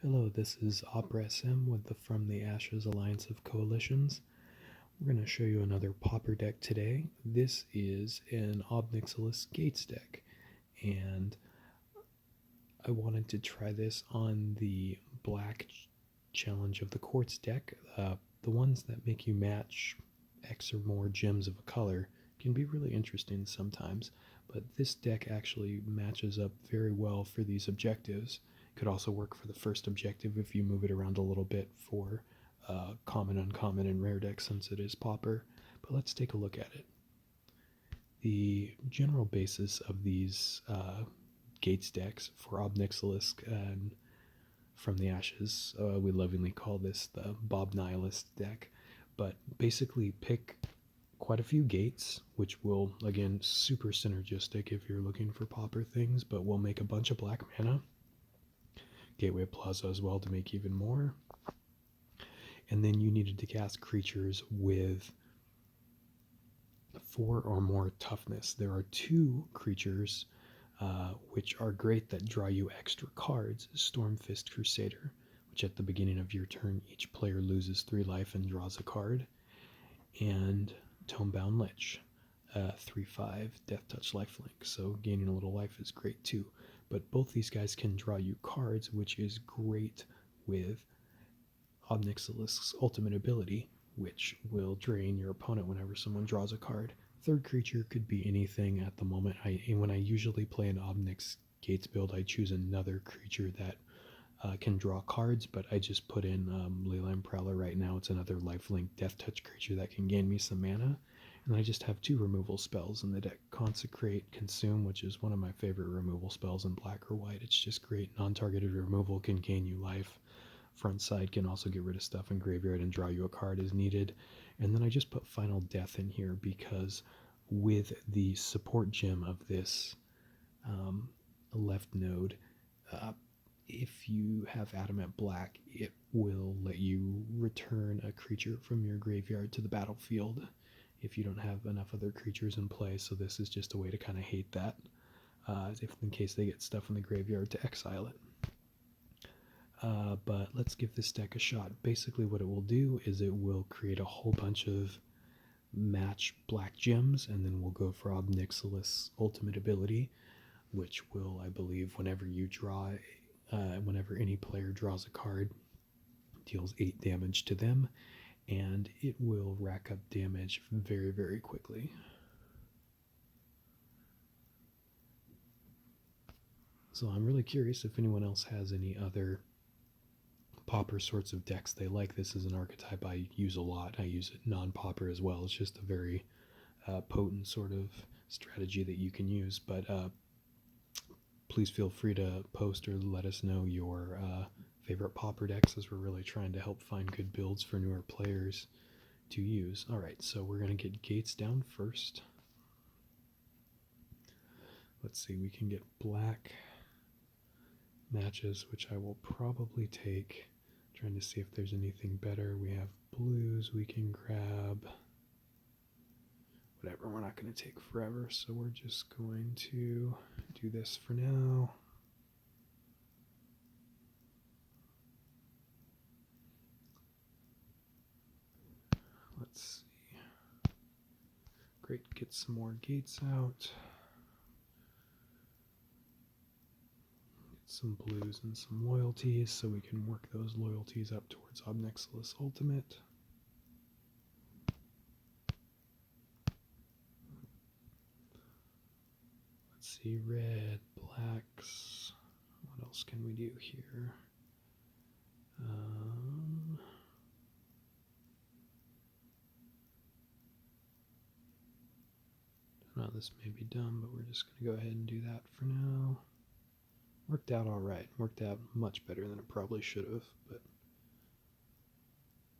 Hello, this is Opera SM with the From the Ashes Alliance of Coalitions. We're going to show you another Pauper deck today. This is an Ob Nix Gates deck, and I wanted to try this on the Black Challenge of the Quartz deck. The ones that make you match X or more gems of a color can be really interesting sometimes, but this deck actually matches up very well for these objectives. Could also work for the first objective if you move it around a little bit for common, uncommon, and rare decks since it is Pauper. But let's take a look at it. The general basis of these Gates decks for Ob Nix and From the Ashes, we lovingly call this the Bob Nihilist deck, but basically pick quite a few gates, which will, again, super synergistic if you're looking for Pauper things, but we'll make a bunch of black mana. Gateway Plaza as well to make even more. And then you needed to cast creatures with 4 or more toughness. There are 2 creatures which are great that draw you extra cards. Stormfist Crusader, which at the beginning of your turn each player loses 3 life and draws a card. And Tomebound Lich, 3/5 Death Touch lifelink, so gaining a little life is great too. But both these guys can draw you cards, which is great with Ob Nix ultimate ability, which will drain your opponent whenever someone draws a card. Third creature could be anything at the moment. When I usually play an Ob Nix Gates build, I choose another creature that can draw cards, but I just put in Leyline Prowler right now. It's another lifelink Death Touch creature that can gain me some mana. And then I just have 2 removal spells in the deck. Consecrate, Consume, which is one of my favorite removal spells in black or white. It's just great. Non-targeted removal can gain you life. Front side can also get rid of stuff in graveyard and draw you a card as needed. And then I just put Final Death in here because with the support gem of this left node, if you have Adamant Black, it will let you return a creature from your graveyard to the battlefield if you don't have enough other creatures in play. So this is just a way to kind of hate that, if in case they get stuff in the graveyard, to exile it. But let's give this deck a shot. Basically what it will do is it will create a whole bunch of match black gems, and then we'll go for Ob Nix's ultimate ability, which will, I believe, whenever any player draws a card, deals 8 damage to them, and it will rack up damage very, very quickly. So I'm really curious if anyone else has any other Pauper sorts of decks they like. This is an archetype I use a lot. I use it non-Pauper as well. It's just a very potent sort of strategy that you can use. But please feel free to post or let us know your favorite Pauper decks, as we're really trying to help find good builds for newer players to use. Alright, so we're going to get Gates down first. Let's see, we can get black matches, which I will probably take. Trying to see if there's anything better. We have blues we can grab. Whatever, we're not going to take forever, so we're just going to do this for now. Let's see. Great, get some more gates out. Get some blues and some loyalties so we can work those loyalties up towards Ob Nix ultimate. Let's see, red, blacks. What else can we do here? Now this may be dumb, but we're just going to go ahead and do that for now. Worked out alright. Worked out much better than it probably should have, but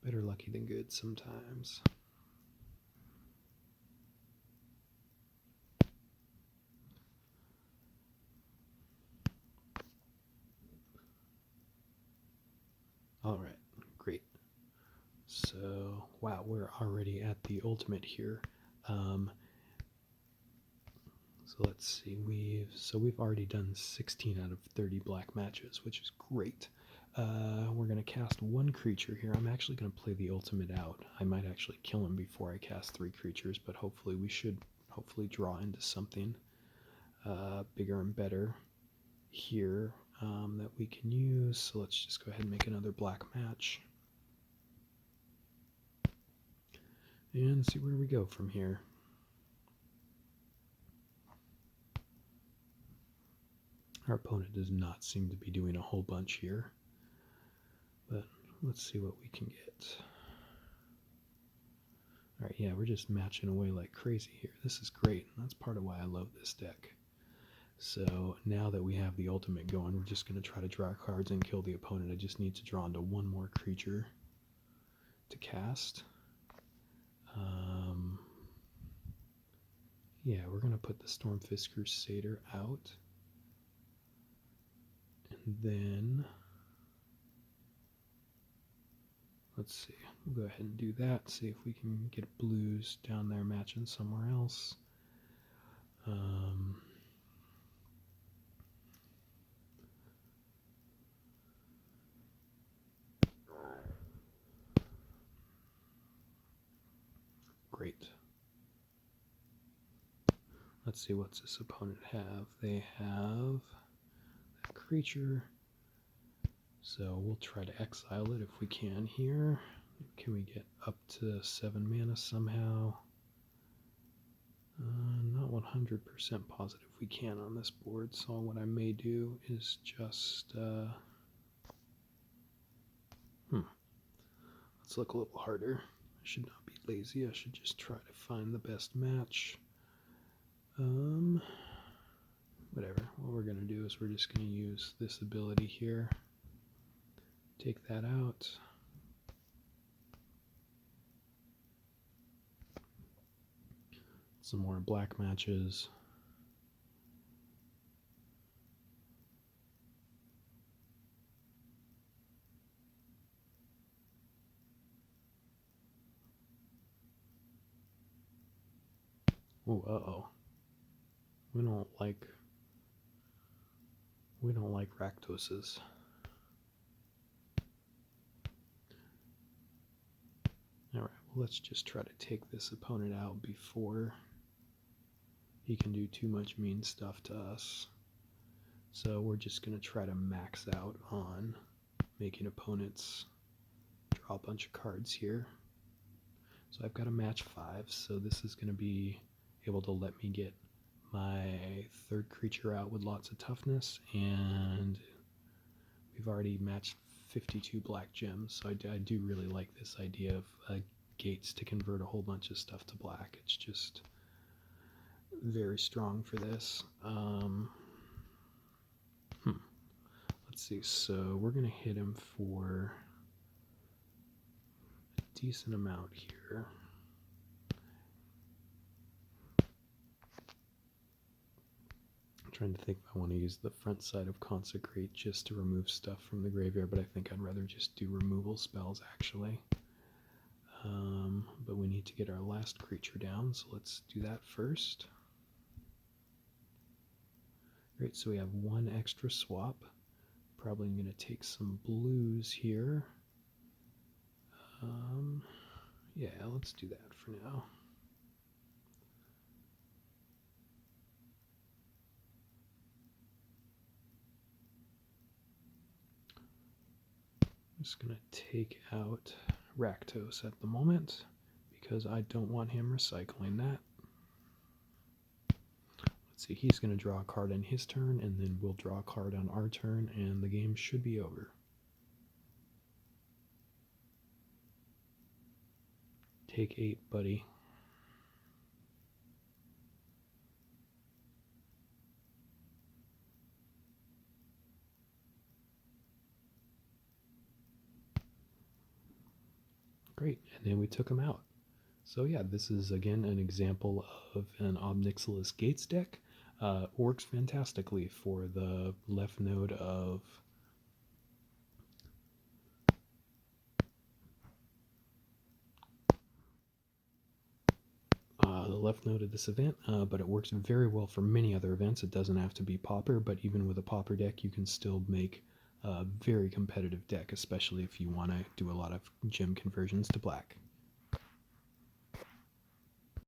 better lucky than good sometimes. Alright, great. So, wow, we're already at the ultimate here. So let's see, we've already done 16 out of 30 black matches, which is great. We're going to cast one creature here. I'm actually going to play the ultimate out. I might actually kill him before I cast 3 creatures, but hopefully we should draw into something bigger and better here that we can use. So let's just go ahead and make another black match. And see where we go from here. Our opponent does not seem to be doing a whole bunch here. But let's see what we can get. Alright, yeah, we're just matching away like crazy here. This is great. That's part of why I love this deck. So now that we have the ultimate going, we're just going to try to draw cards and kill the opponent. I just need to draw into one more creature to cast. Yeah, we're going to put the Stormfist Crusader out. And then, let's see, we'll go ahead and do that, see if we can get blues down there matching somewhere else. Great. Let's see, what's this opponent have? They have that creature. So we'll try to exile it if we can here. Can we get up to 7 mana somehow? Not 100% positive we can on this board, so what I may do is just... let's look a little harder. I should not be lazy, I should just try to find the best match. Whatever. What we're going to do is we're just going to use this ability here. Take that out. Some more black matches. Oh, uh-oh. We don't like Rakdoses. Alright, well let's just try to take this opponent out before he can do too much mean stuff to us. So we're just going to try to max out on making opponents draw a bunch of cards here. So I've got a match 5, so this is going to be able to let me get my 3rd creature out with lots of toughness, and we've already matched 52 black gems, so I do really like this idea of gates to convert a whole bunch of stuff to black. It's just very strong for this. Let's see, so we're going to hit him for a decent amount here. Trying to think if I want to use the front side of Consecrate just to remove stuff from the graveyard, but I think I'd rather just do removal spells actually. But we need to get our last creature down, so let's do that first. Great, so we have 1 extra swap. Probably going to take some blues here. Yeah, let's do that for now. I'm just going to take out Rakdos at the moment because I don't want him recycling that. Let's see, he's going to draw a card on his turn, and then we'll draw a card on our turn, and the game should be over. Take 8, buddy. Great, and then we took him out. So yeah, this is again an example of an Ob Nix Gates deck. Works fantastically for the left node of this event, but it works very well for many other events. It doesn't have to be Pauper, but even with a Pauper deck, you can still make a very competitive deck, especially if you want to do a lot of gem conversions to black.